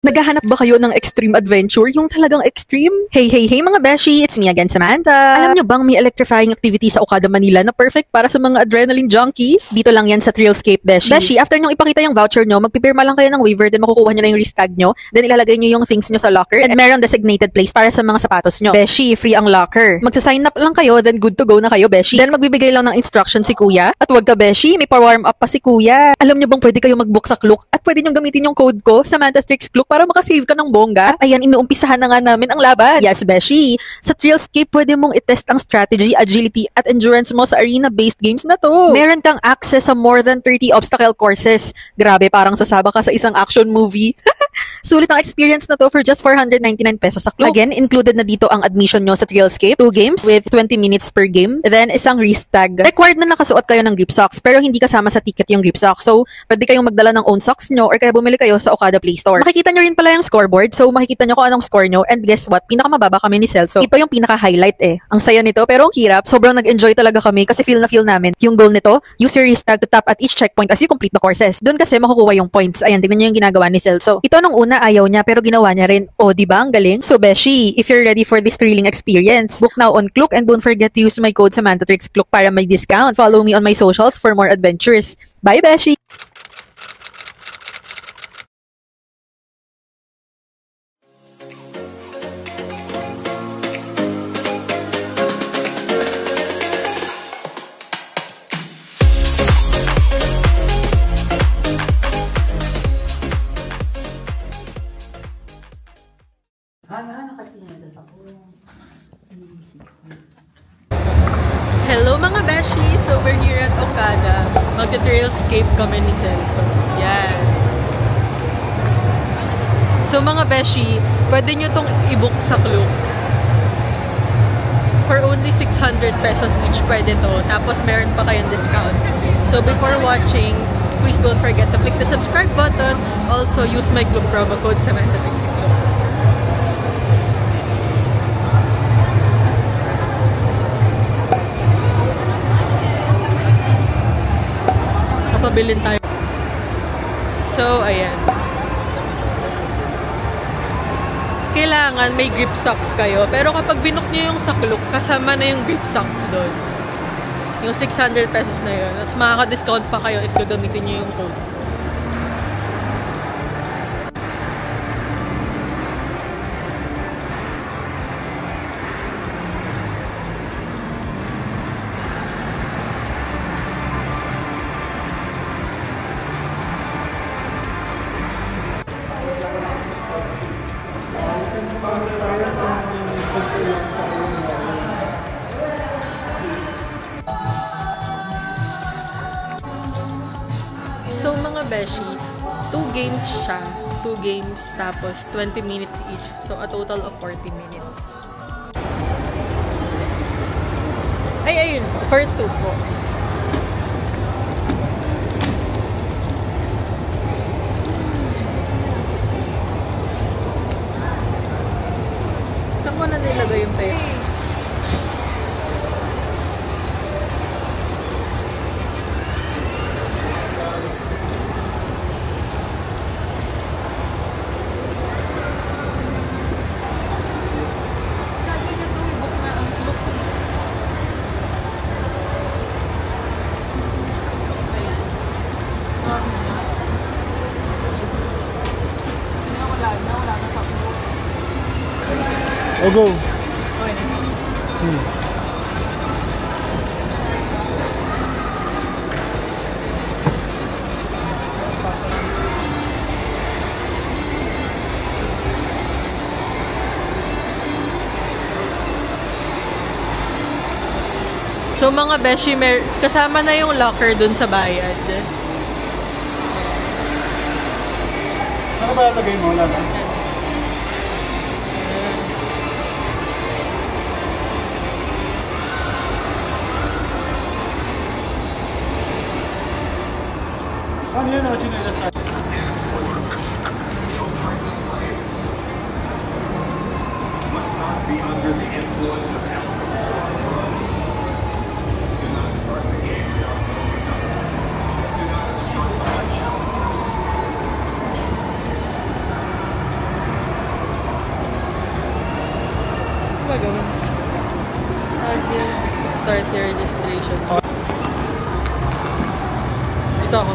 Naghahanap ba kayo ng extreme adventure? Yung talagang extreme? Hey mga beshi! It's me again, Samantha! Alam nyo bang may electrifying activity sa Okada, Manila na perfect para sa mga adrenaline junkies? Dito lang yan sa Thrillscape, beshi. Beshi, after nyo ipakita yung voucher nyo, magpipirma lang kayo ng waiver, then makukuha nyo na yung wrist tag nyo, then ilalagay nyo yung things nyo sa locker, and meron designated place para sa mga sapatos nyo. Beshi, free ang locker. Magsa-sign up lang kayo, then good to go na kayo, beshi. Then magbibigay lang ng instruction si kuya. At wag ka, beshi, may pa-warm up pa si kuya. Alam nyo bang pwede kayo mag-book sa Klook at pwede nyo gamitin yung code ko, Samantha Tricks Klook, para makasave ka ng bongga. At ayan, inuumpisahan na nga namin ang laban. Yes, beshi. Sa Thrillscape, pwede mong itest ang strategy, agility, at endurance mo sa arena-based games na to. Meron kang access sa more than 30 obstacle courses. Grabe, parang sasaba ka sa isang action movie. Sulit ang experience na to for just 499 pesos sa Klook. Again, included na dito ang admission nyo sa Thrillscape. 2 games with 20 minutes per game. Then, isang wrist tag. Required na nakasuot kayo ng grip socks, pero hindi kasama sa ticket yung grip socks. So, pwede kayong magdala ng own socks nyo or kaya bumili kayo sa Okada Play Store. Makikita nyo rin pala yung scoreboard. So, makikita nyo kung anong score nyo. And guess what? Pinakamababa kami ni Celso. Ito yung pinaka-highlight eh. Ang saya nito, pero ang hirap. Sobrang nag-enjoy talaga kami kasi feel na feel namin. Yung goal nito, use your wrist tag to tap at each checkpoint as you complete the courses. Doon kasi makukuha yung points. Ayan, tingnan nyo yung ginagawa ni Celso. Ito nung una ayaw niya pero ginawa niya rin. O, diba? Ang galing. So, beshi, if you're ready for this thrilling experience, book now on Klook and don't forget to use my code Samantha Tricks Klook para may discount. Follow me on my socials for more adventures. Bye, beshi! Hello mga beshi! So we're here at Okada. Mag-Thrillscape kami ni Celso. Yan. So mga beshi, pwede nyo tong i-book sa Klook. For only 600 pesos each pwede to. Tapos meron pa kayong discount. So before watching, please don't forget to click the subscribe button. Also use my Klook promo code Samantha Tricks Klook. Pabilin tayo. So, ayan. Kailangan may grip socks kayo. Pero kapag binook nyo yung sa Klook, kasama na yung grip socks doon. Yung 600 pesos na yun. Tapos makaka-discount pa kayo if gagamitin nyo yung code. So mga beshi, 2 games siya. 2 games tapos 20 minutes each. So a total of 40 minutes. Ay, ayun. For 2 po. Saan ko na nilagay yung pera? O go. So mga beshi, kasama na yung locker dun sa bayad. Ano ba lagay mo lang? Ano yan o, chinela sa must not be under the influence of alcohol or drugs. Do not start the game without knowing enough. Do not obstruct the challengers. gagawin. Okay. Start your registration. Ito ako.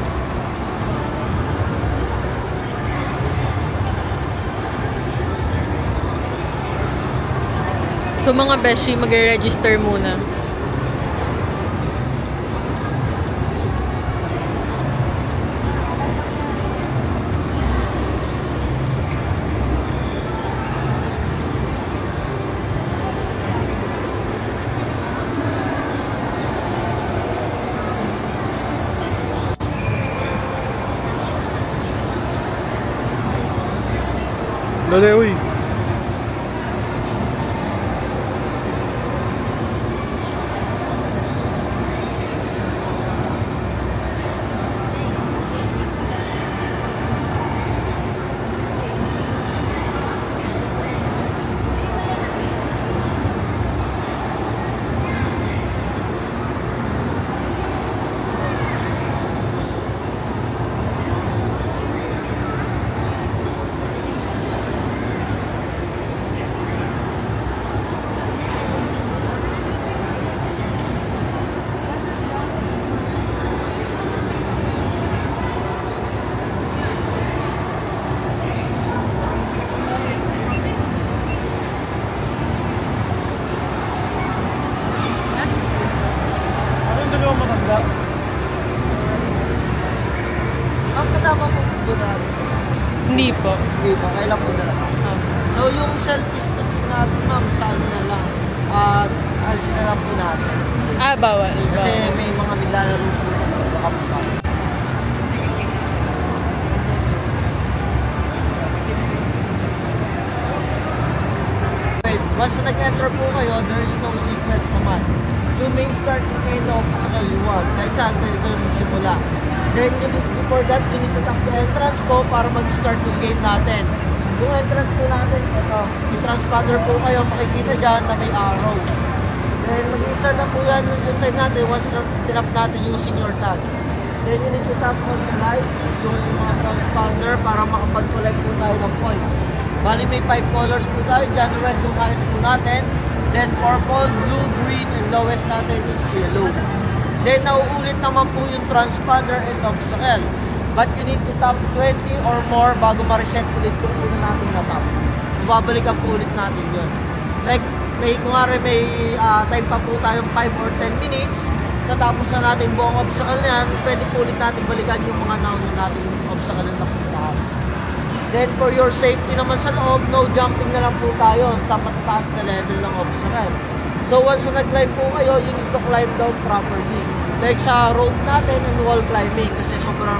So mga beshi, mag-register muna. Dali, uy. Ang kasama mo po na Hindi po. Hindi po, kailan po na lang. So yung self-esteem natin ma'am, sa ano na lang, alis na lang po natin. Bawal. Kasi may mga naglalaro po sa kapwa. Once na nag-enter po kayo, there is no sequence naman. You may start to kind of sa kaliwag. Kahit saan pwede kayo magsimula. Then, before that, you need to tap the entrance po para mag-start yung game natin. Yung entrance po natin, ito. Yung transponder po kayo, makikita dyan na may arrow. Then, mag-start na po yan yung time natin once na tinap natin using your tag. Then, you need to tap on the lights, yung mga transponder para makapag-collect po tayo ng points. Bali, may 5 colors po tayo dyan. Red yung highest po natin. Then, purple, blue, green, and lowest natin is yellow. Then, nauulit naman po yung transponder and obstacle. But you need to tap 20 or more bago ma-reset ulit kung una natin na-tap. Babalikan po ulit natin yun. Like, kung may time pa po tayong 5 or 10 minutes, natapos na natin buong obstacle na yan, pwede po ulit natin balikan yung mga nauna natin obstacle na napuntahan. Then, for your safety naman sa loob, no jumping na lang po tayo sa matataas na level ng obstacle. So, once na nag-climb po kayo, you need to climb down properly. Like sa rope natin and wall climbing, kasi sobrang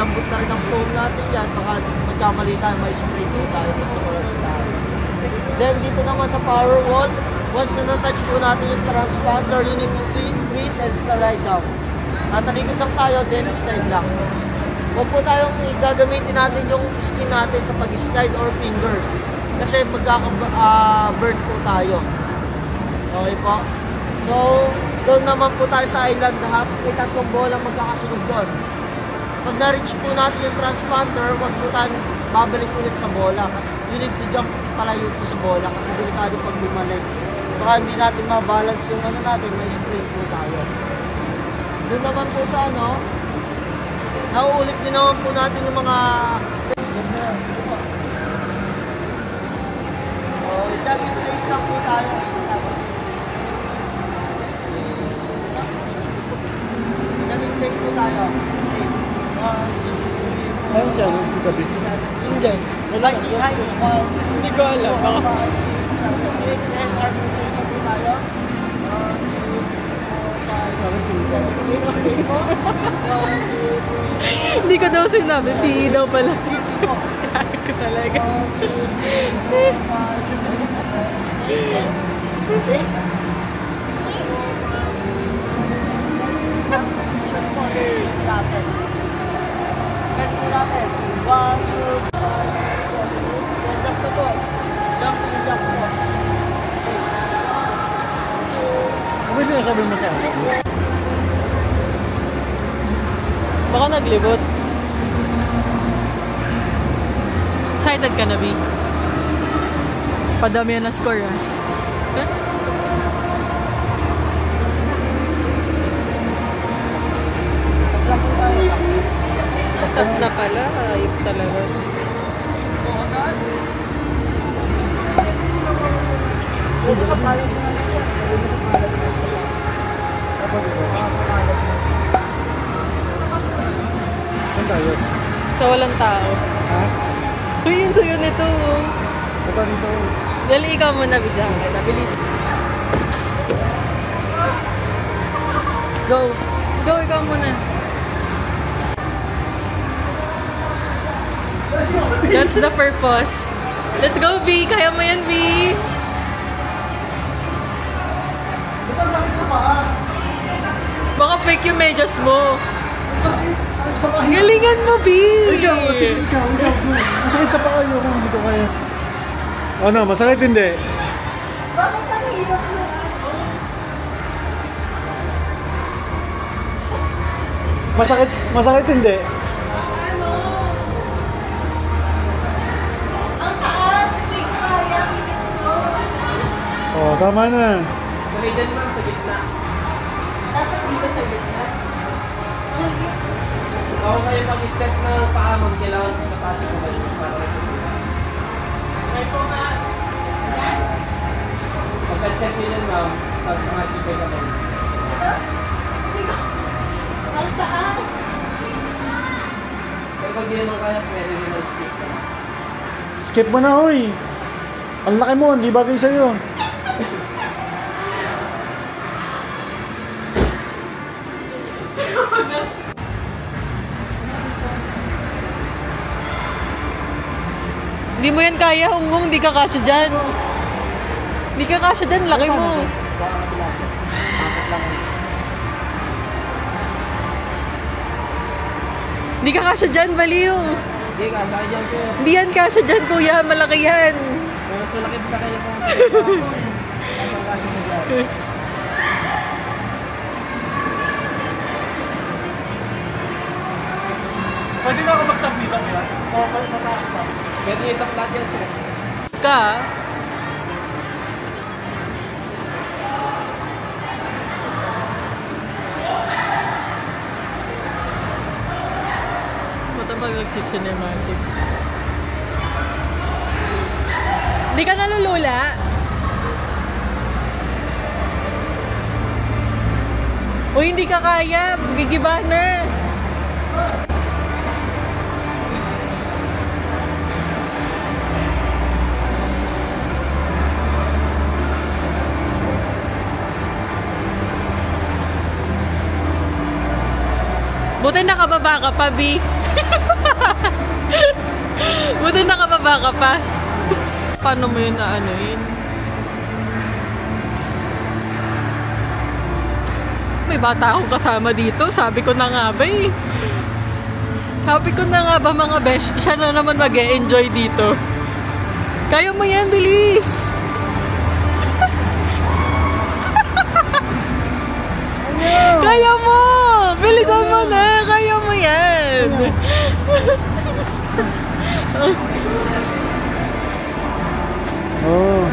lambot na rin ang foam natin yan. Baka magkamali tayo, may spray po tayo dito ko lang sa Then, dito naman sa power wall, once na natouch po natin yung transponder, you need to increase and slide down. Natalikod lang tayo, then slide lang. Huwag po tayong gagamitin natin yung skin natin sa pag-slide or fingers. Kasi magkaka-burn po tayo. Okay po? So, doon naman po tayo sa island na may tatlong bola magkakasunod doon. Pag na-reach po natin yung transponder, huwag po tayo babalik ulit sa bola. You need to jump palayo po sa bola kasi delikado pag bumalik. Baka hindi natin mabalance yung ano natin, may spring po tayo. Doon naman po sa ano, nauulit din naman po natin yung mga jogging place lang po tayo. Jogging place po tayo. Saan siya? Sa beach? Hindi. Hindi ko alam. Hindi ko daw sinabi. PE daw pala. Kaya ko talaga. One, two, that's the ball. Jump. Ano yung sinasabi mo sa akin? Baka naglibot. Excited ka na, B? Padami yan na score, ah. Tap na pala. Ayok talaga. Dito sa palit na lang siya. Dito sa palit na lang siya. Tapos dito. Saan tayo? Sa walang tao. Ha? Uy, yun sa'yo nito. Ito dito. Dali, ikaw muna, bigyan kita. Bilis. Go. Go, ikaw muna. That's the purpose. Let's go, B. Kaya mo yan, B. Ito ang sakit sa paa. Baka fake yung medyas mo. Sakit sa paa. Galingan mo, B. Ikaw. Masakit sa paa yun. Hindi ko kaya. Ano, masakit hindi? Bakit ang hirap mo? Masakit hindi? Oh, tama na. Galidan lang sa gitna. Dapat dito sa gitna. Ako kayo mag-step na paa mo, kailangan sa mataas yung balik para try po nga. Yan. Pagka-step nila ma'am, tapos nakakipay ka tayo. Ang taas! Pero pag di naman kaya, pwede din mag-skip ka. Skip mo na, hoy. Ang laki mo, hindi bagay sa'yo. Hindi mo yan kaya, Hunggong. Hindi ka kasya dyan. Hindi ka kasya dyan. Laki mo. Sa kabilasan. Takot lang. Hindi ka kasya dyan, baliw. Hindi, kasakay dyan sir. Hindi yan kasya dyan, kuya. Malaki yan. Mas malaki pa sa kayo po. Ang kasi mo dyan. Pwede na ako magtap dito kaya? O, sa taas pa. Pwede yung taklat yan sir. Ka. Matabag nag-cinematic. Hindi ka nalulula? O hindi ka kaya, gigiba na. Buti nakababa ka pa, B. Buti nakababa ka pa. Paano mo yun na ano yun? May bata akong kasama dito. Sabi ko na nga ba eh. Sabi ko na nga ba mga besh, siya na naman mag-e-enjoy dito. Kaya mo yan, bilis! Kaya mo! Bilisan mo na! Kaya mo yan! Oh.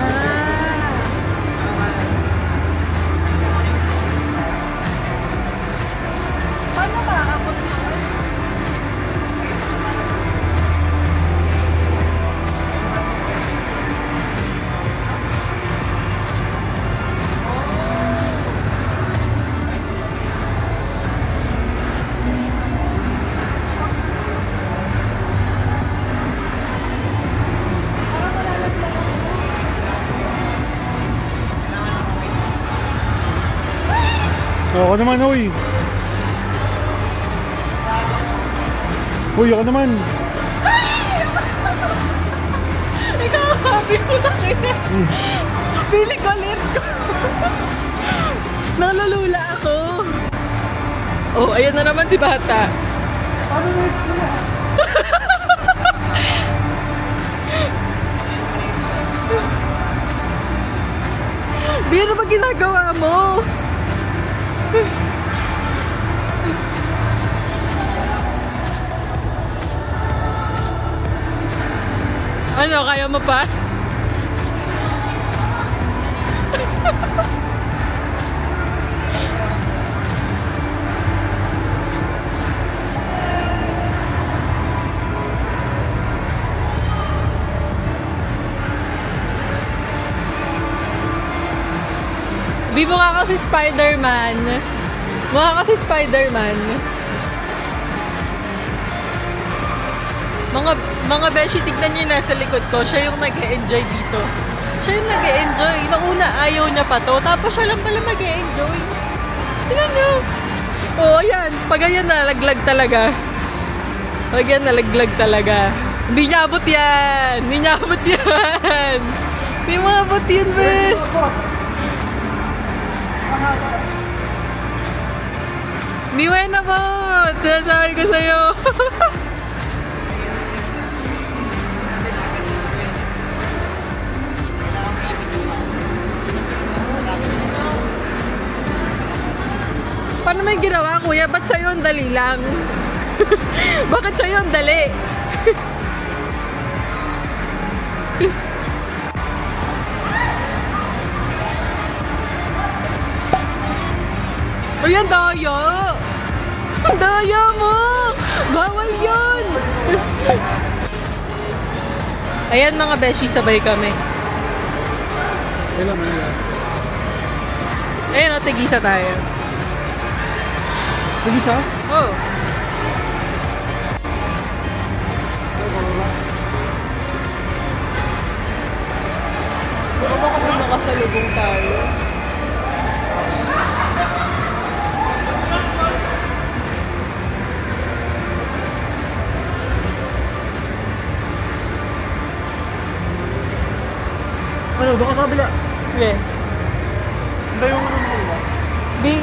Paano makakabot mo? Ako naman, hoy. Hoy, ako naman. Ikaw, sabi ko na kaya. Pili ko, let's go. Nalulula ako. Oh, ayan na naman si bata. Paano next na? Di, ano ba ginagawa mo? Ano, kaya mo pa? Di mukha kasi Spider-Man. Mukha kasi Spider-Man. Mga beshi, tignan nyo nasa likod ko. Siya yung nag-e-enjoy dito. Siya yung nag-e-enjoy. Nauna, ayaw niya pa to. Tapos siya lang pala mag-e-enjoy. Tignan nyo. Oo, ayan. Pag ayan, nalaglag talaga. Pag yan, nalaglag talaga. Hindi niya abot yan. Hindi niya abot yan. Hindi mo abot yun, be. Hindi mo yan abot. Sinasabi ko sa'yo. Paano may ginawa, kuya? Ba't sa'yo ang dali lang? Bakit sa'yo ang dali? Uy, ang daya! Ang daya mo! Bawal yun! Ayan mga beshi, sabay kami. Kailan mo yan? Ayan o, tigisa tayo. Nag-isa? Oh. Baka baka may makasalubong tayo. Ano, doon ka sa kabila. Okay. Hindi yung ano mo ba? Di,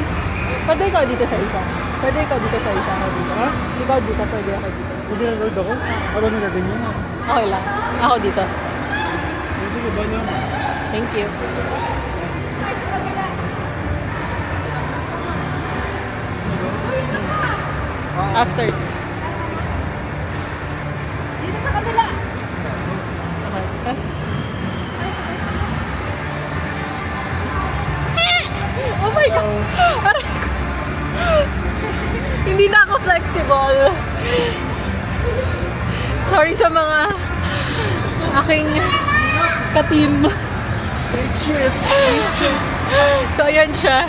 pwede ikaw dito sa isa. Pwede ikaw dito sa isa. Ako dito. Ha? Ikaw dito, pwede ako dito. Hindi na gawin ako? Habang nagaganyan. Okay lang. Ako dito. Sige, ba niya? Thank you. After. Dito sa kabila. Okay. Oh my God! Aray ko. Hindi na ako flexible. Sorry sa mga aking ka-team. So, ayan siya.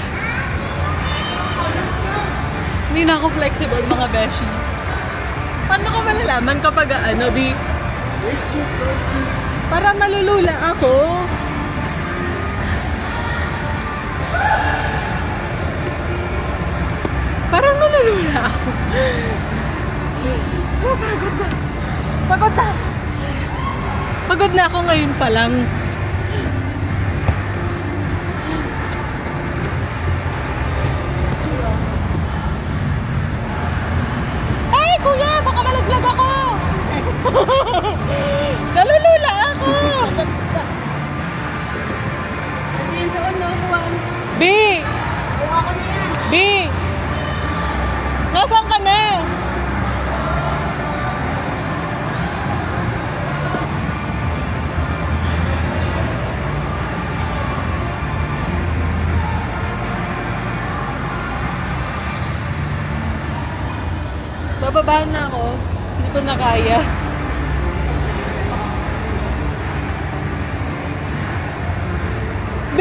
Hindi na ako flexible, mga beshi. Paano ko malalaman kapag ano, di? Para malulula ako. Parang nalulula ako. Oh, pagod na. Pagod na. Pagod na ako ngayon pa lang. Ay, kuya! Baka malaglag ako! Nalulula ako! Hindi doon, no? B! Kuha ko na yan. B! Nasaan ka na? Bababa na ako. Hindi ko na kaya. B!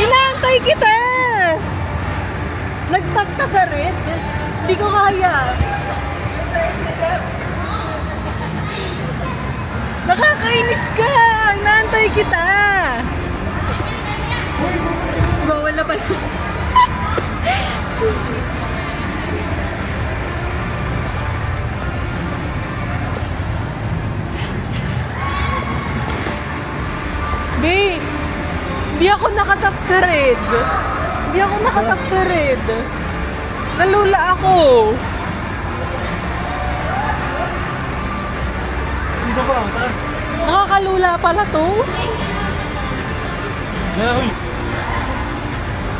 Inaantay kita! Nagtag ka sa rin? Hindi ko kaya. Nakakainis ka! Inaantay kita! Bawal na pala. Babe, hindi ako nakatap sa red. Hindi ako nakatap sa red. Nalula ako. Dito pa, taas. Nakakalula pala to. Uy.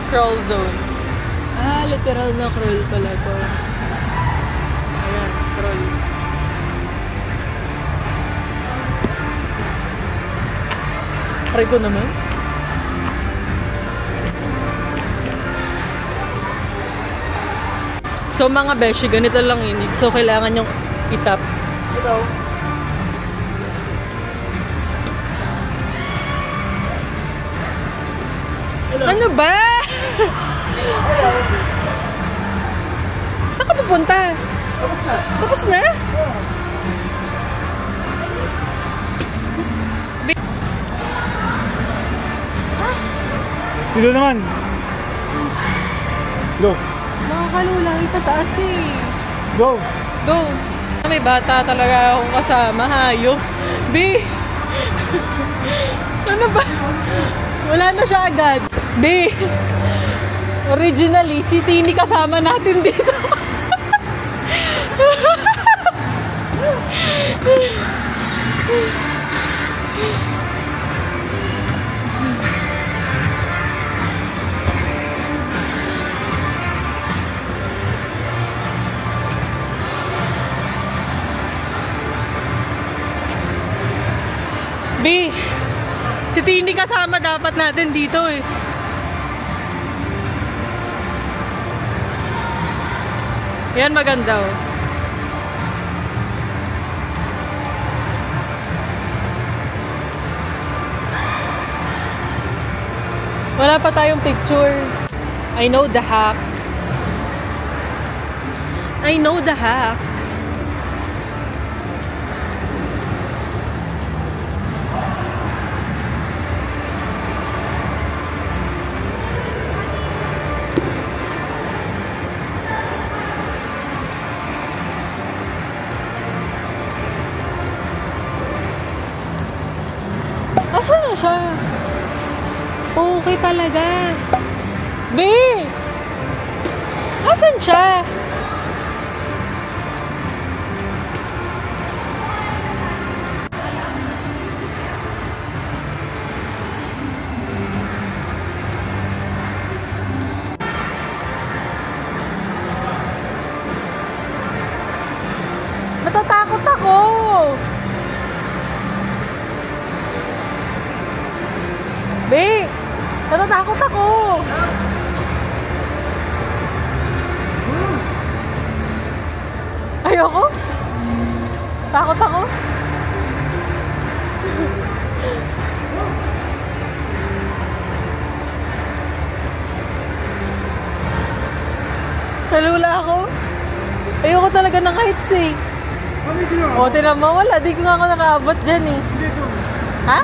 Crawl zone. Ah, literal na crawl pala to. Ayan, crawl. Try ko naman. So mga beshi, ganito lang yun. So kailangan yung itap. Hello. Ano ba? Saan ka pupunta? Tapos na. Tapos na? Dito naman. Go. Nakakalula sa taas eh. Go. Go! May bata talaga akong kasama, hayop. B! Ano ba? Wala na siya agad. B! Originally, si Tini kasama natin dito. B, si Tini kasama dapat natin dito eh. Yan maganda oh. Wala pa tayong picture. I know the hack. I know the hack. Asan na siya? Okay talaga. B! Asan siya? Natatakot ako! B! Natatakot ako! Ayoko? Takot ako? Nalula ako? Ayoko talaga ng heights eh. O, tinan mo, wala. Di ko nga ako nakaabot dyan eh. Ha?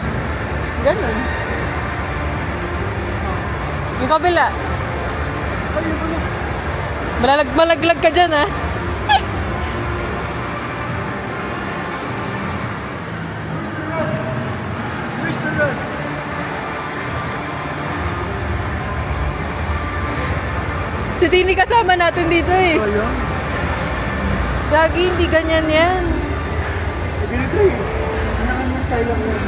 Ganun. Yung kabila. Malaglag ka dyan, ha? Si Tini kasama natin dito, eh. Lagi hindi ganyan yan. Ganito eh. Kanya-kanya style lang yan.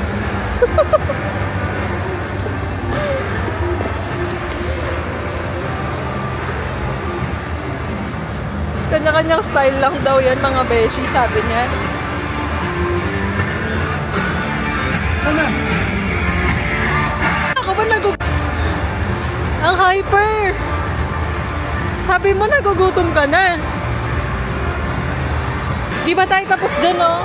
Kanya-kanyang style lang daw yan, mga beshi, sabi niya. Sana? Ako ba Ang hyper! Sabi mo nagugutom ka na. Di ba tayo tapos dyan, oh?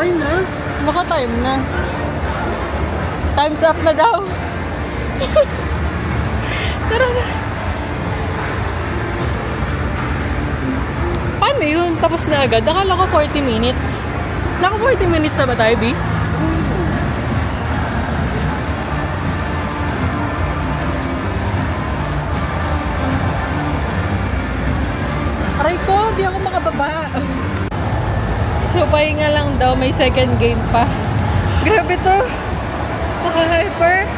Time na? Baka time na. Time's up na daw. Tara na. Paano yun? Tapos na agad? Akala ko 40 minutes. Naka 40 minutes na ba tayo, B? Aray ko, di ako makababa. So, pahinga lang daw. May second game pa. Grabe to. Naka-hyper.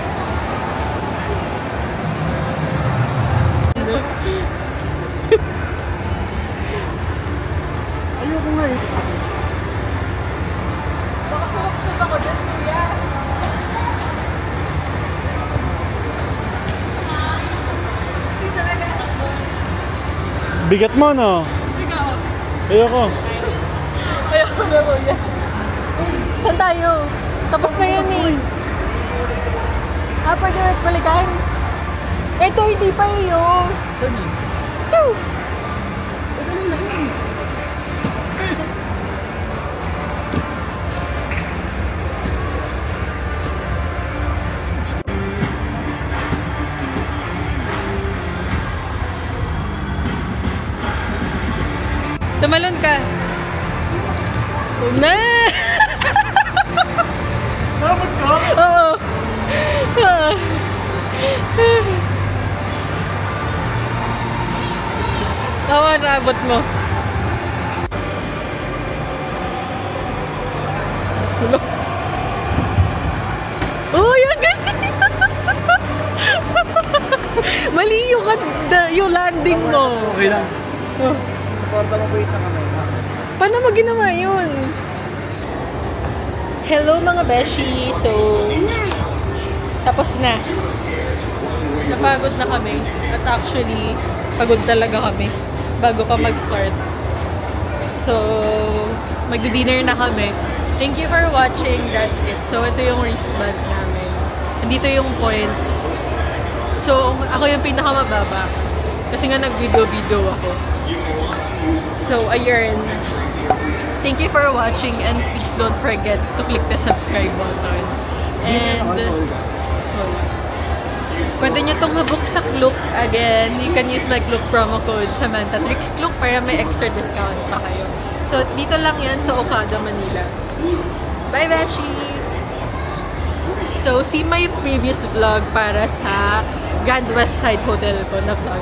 Ayoko nga eh. Bigat mo, no? Ikaw. Ayoko. Ayoko na, kuya. Saan tayo? Tapos na yan eh. Pwede ulit balikan? Ito, hindi pa iyo. Ito. Tumalon ka. Na! Dapat ka? Oo. Oo. Oo, naabot mo. Hello? Oh, yan ganyan. Mali yung landing mo. Okay lang. Oh. Supporta mo po isang kamay. Paano mo ginawa yun? Hello mga beshi. So, tapos na. Napagod na kami. At actually, pagod talaga kami bago pa mag-start. So, magdi-dinner na kami. Thank you for watching. That's it. So, ito yung wristband namin. Andito yung points. So, ako yung pinakamababa. Kasi nga nag-video ako. So, ayun. Thank you for watching and please don't forget to click the subscribe button. And pwede nyo itong mabook sa Klook. Again, you can use my Klook promo code Samantha Tricks Klook para may extra discount pa kayo. So, dito lang yan sa Okada, Manila. Bye, Beshi! So, see my previous vlog para sa Grand West Side Hotel ko na vlog.